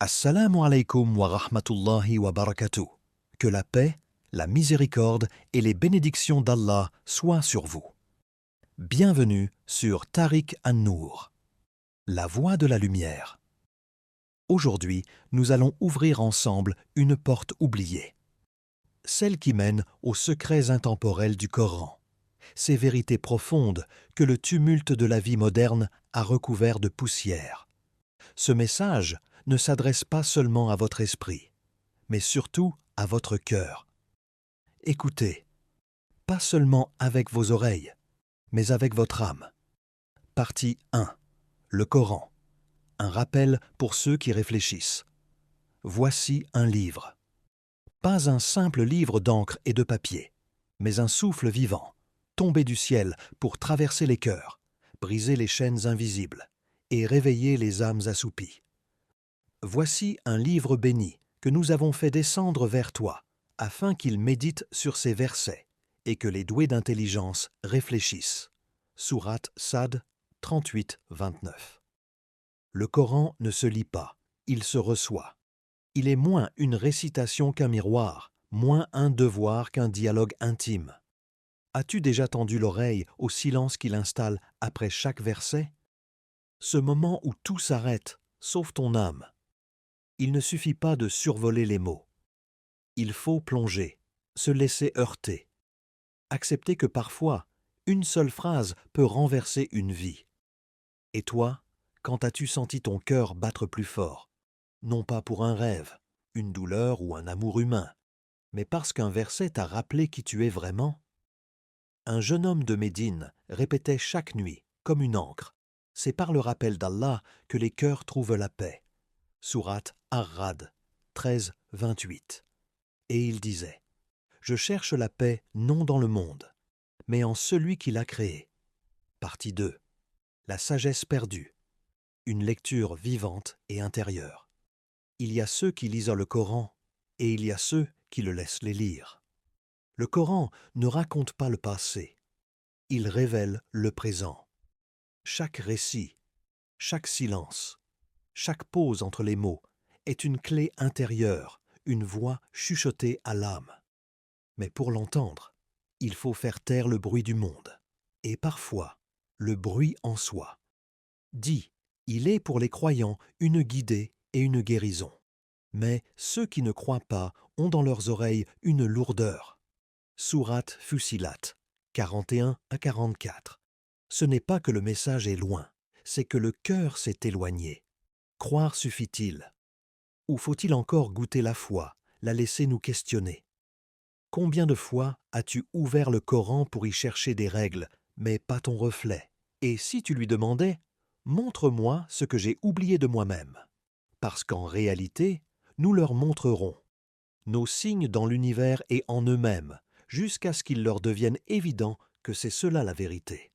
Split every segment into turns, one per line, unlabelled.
Assalamu alaikum wa rahmatullahi wa barakatuh. Que la paix, la miséricorde et les bénédictions d'Allah soient sur vous. Bienvenue sur Tariq An-Nour, la voie de la lumière. Aujourd'hui, nous allons ouvrir ensemble une porte oubliée, celle qui mène aux secrets intemporels du Coran, ces vérités profondes que le tumulte de la vie moderne a recouvert de poussière. Ce message ne s'adresse pas seulement à votre esprit, mais surtout à votre cœur. Écoutez, pas seulement avec vos oreilles, mais avec votre âme. Partie 1. Le Coran. Un rappel pour ceux qui réfléchissent. Voici un livre. Pas un simple livre d'encre et de papier, mais un souffle vivant, tombé du ciel pour traverser les cœurs, briser les chaînes invisibles et réveiller les âmes assoupies. Voici un livre béni que nous avons fait descendre vers toi, afin qu'il médite sur ces versets et que les doués d'intelligence réfléchissent. Sourate Sad 38-29. Le Coran ne se lit pas, il se reçoit. Il est moins une récitation qu'un miroir, moins un devoir qu'un dialogue intime. As-tu déjà tendu l'oreille au silence qu'il installe après chaque verset? Ce moment où tout s'arrête, sauf ton âme. Il ne suffit pas de survoler les mots. Il faut plonger, se laisser heurter. Accepter que parfois, une seule phrase peut renverser une vie. Et toi, quand as-tu senti ton cœur battre plus fort? Non pas pour un rêve, une douleur ou un amour humain, mais parce qu'un verset t'a rappelé qui tu es vraiment? Un jeune homme de Médine répétait chaque nuit, comme une ancre. C'est par le rappel d'Allah que les cœurs trouvent la paix. Sourate Ar-Ra'd 13-28. Et il disait: Je cherche la paix non dans le monde, mais en celui qui l'a créé. Partie 2. La sagesse perdue. Une lecture vivante et intérieure. Il y a ceux qui lisent le Coran et il y a ceux qui le laissent les lire. Le Coran ne raconte pas le passé, il révèle le présent. Chaque récit, chaque silence, chaque pause entre les mots est une clé intérieure, une voix chuchotée à l'âme. Mais pour l'entendre, il faut faire taire le bruit du monde, et parfois le bruit en soi. Dit, il est pour les croyants une guidée et une guérison. Mais ceux qui ne croient pas ont dans leurs oreilles une lourdeur. Sourate Fussilat 41-44. Ce n'est pas que le message est loin, c'est que le cœur s'est éloigné. Croire suffit-il? Ou faut-il encore goûter la foi, la laisser nous questionner? Combien de fois as-tu ouvert le Coran pour y chercher des règles, mais pas ton reflet? Et si tu lui demandais: montre-moi ce que j'ai oublié de moi-même? Parce qu'en réalité, nous leur montrerons nos signes dans l'univers et en eux-mêmes, jusqu'à ce qu'il leur devienne évident que c'est cela la vérité.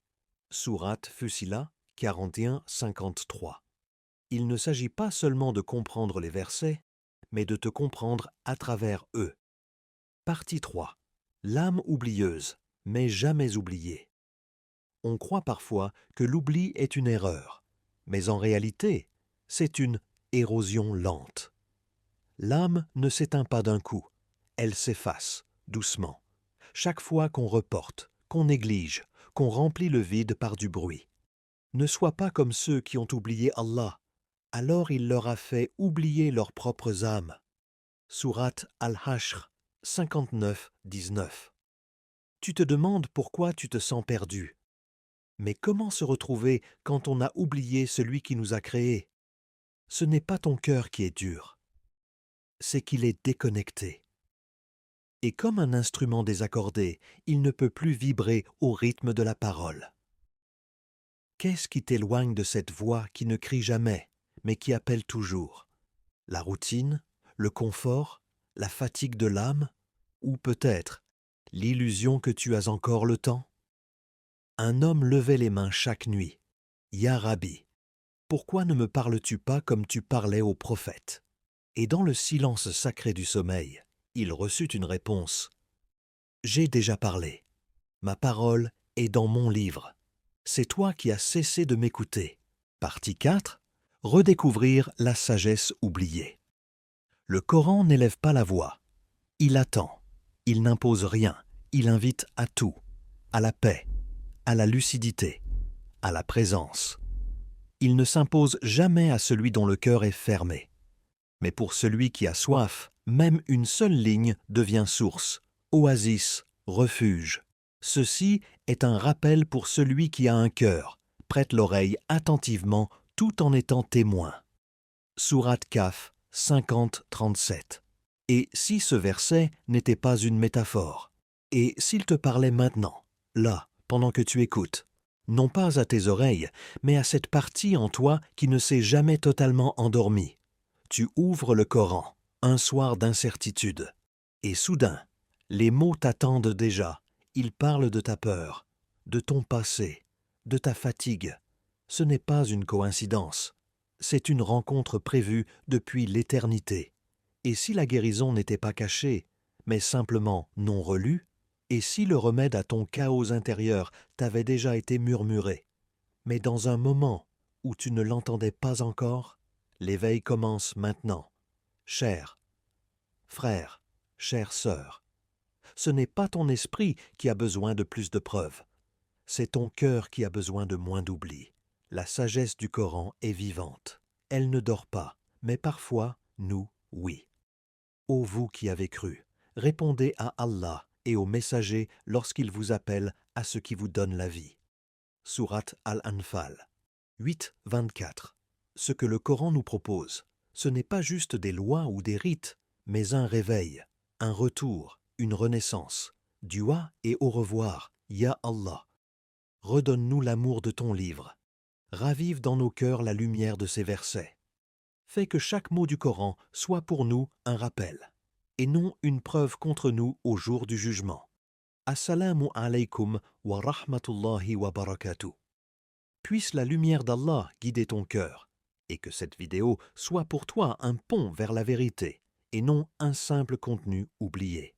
Sourate Fussilat 41-53. Il ne s'agit pas seulement de comprendre les versets, mais de te comprendre à travers eux. Partie 3. L'âme oublieuse, mais jamais oubliée. On croit parfois que l'oubli est une erreur, mais en réalité, c'est une érosion lente. L'âme ne s'éteint pas d'un coup, elle s'efface, doucement, chaque fois qu'on reporte, qu'on néglige, qu'on remplit le vide par du bruit. Ne sois pas comme ceux qui ont oublié Allah, alors il leur a fait oublier leurs propres âmes. Sourate Al-Hashr 59-19. Tu te demandes pourquoi tu te sens perdu. Mais comment se retrouver quand on a oublié celui qui nous a créés? Ce n'est pas ton cœur qui est dur, c'est qu'il est déconnecté. Et comme un instrument désaccordé, il ne peut plus vibrer au rythme de la parole. Qu'est-ce qui t'éloigne de cette voix qui ne crie jamais, mais qui appelle toujours? La routine, le confort, la fatigue de l'âme, ou peut-être l'illusion que tu as encore le temps? Un homme levait les mains chaque nuit. Ya Rabbi, pourquoi ne me parles-tu pas comme tu parlais aux prophètes? Et dans le silence sacré du sommeil, il reçut une réponse. J'ai déjà parlé. Ma parole est dans mon livre. C'est toi qui as cessé de m'écouter. Partie 4. redécouvrir la sagesse oubliée. Le Coran n'élève pas la voix. Il attend. Il n'impose rien. Il invite à tout. À la paix, à la lucidité, à la présence. Il ne s'impose jamais à celui dont le cœur est fermé. Mais pour celui qui a soif, même une seule ligne devient source, oasis, refuge. Ceci est un rappel pour celui qui a un cœur. Prête l'oreille attentivement tout en étant témoin. Sourate Kahf 50-37. Et si ce verset n'était pas une métaphore? Et s'il te parlait maintenant, là, pendant que tu écoutes, non pas à tes oreilles, mais à cette partie en toi qui ne s'est jamais totalement endormie? Tu ouvres le Coran, un soir d'incertitude, et soudain, les mots t'attendent déjà. Ils parlent de ta peur, de ton passé, de ta fatigue. Ce n'est pas une coïncidence. C'est une rencontre prévue depuis l'éternité. Et si la guérison n'était pas cachée, mais simplement non relue, et si le remède à ton chaos intérieur t'avait déjà été murmuré, mais dans un moment où tu ne l'entendais pas encore, l'éveil commence maintenant. Cher frère, chère sœur, ce n'est pas ton esprit qui a besoin de plus de preuves, c'est ton cœur qui a besoin de moins d'oubli. La sagesse du Coran est vivante. Elle ne dort pas, mais parfois, nous, oui. Ô vous qui avez cru, répondez à Allah et aux messagers lorsqu'ils vous appellent à ce qui vous donne la vie. Sourate Al-Anfal 8-24. Ce que le Coran nous propose, ce n'est pas juste des lois ou des rites, mais un réveil, un retour, une renaissance. Dua et au revoir, Ya Allah. Redonne-nous l'amour de ton livre. Ravive dans nos cœurs la lumière de ces versets. Fais que chaque mot du Coran soit pour nous un rappel, et non une preuve contre nous au jour du jugement. Assalamu alaykum wa rahmatullahi wa barakatuh. Puisse la lumière d'Allah guider ton cœur, et que cette vidéo soit pour toi un pont vers la vérité, et non un simple contenu oublié.